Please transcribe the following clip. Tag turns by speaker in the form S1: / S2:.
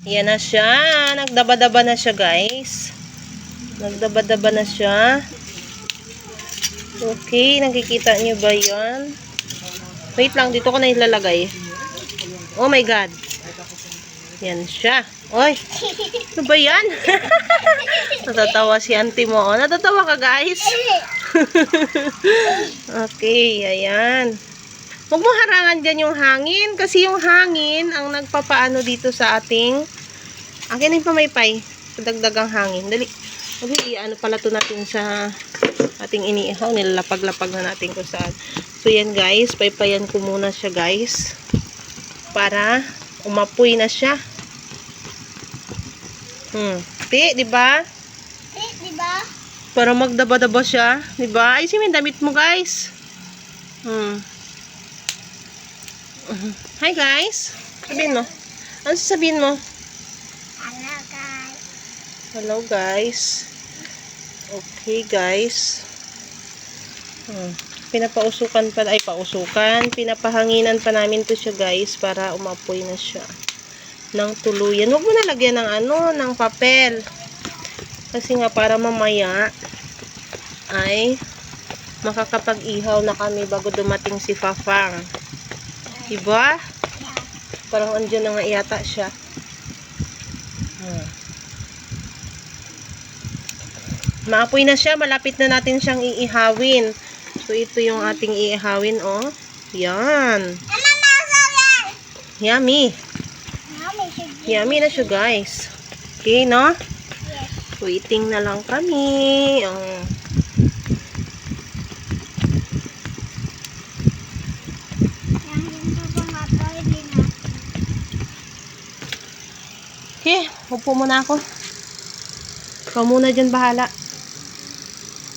S1: Yan na siya. Nagdaba-daba na siya, guys. Nagdaba-daba na siya. Okay, nakikita niyo ba yan? Wait lang, dito ko na ilalagay. Oh my God. Yan siya. Oy, ano ba yan? Natatawa si auntie mo. Oh, natatawa ka, guys? Okay, ayan. Huwag mo harangan dyan yung hangin. Kasi yung hangin ang nagpapaano dito sa ating... Akin yung pamaypay. Padagdagang hangin. Dali. Okay, ano pala to natin sa ating iniihaw. Nilalapag-lapag na natin kung saan. So, yan guys. Paypayan ko muna siya guys. Para umapoy na siya. Diba?
S2: Diba?
S1: Para magdaba-daba siya. Diba? Ay, yung damit mo guys. Hi guys. Sabihin mo. Ano sasabihin mo?
S2: Hello guys.
S1: Hello guys. Okay guys. Pinapausukan pa, ay pausukan. Pinapahanginan pa namin to siya guys para umapoy na siya ng tuluyan. Huwag mo na lagyan ng ng papel. Kasi nga para mamaya ay makakapag-ihaw na kami bago dumating si Fafang. Diba? Parang andyan na nga yata siya. Maapoy na siya. Malapit na natin siyang iihawin. So, ito yung ating iihawin, oh. Yan. Yummy. Yummy na siya, guys. Okay, no? Waiting na lang kami. Okay, upo muna ako. Ikaw muna dyan bahala.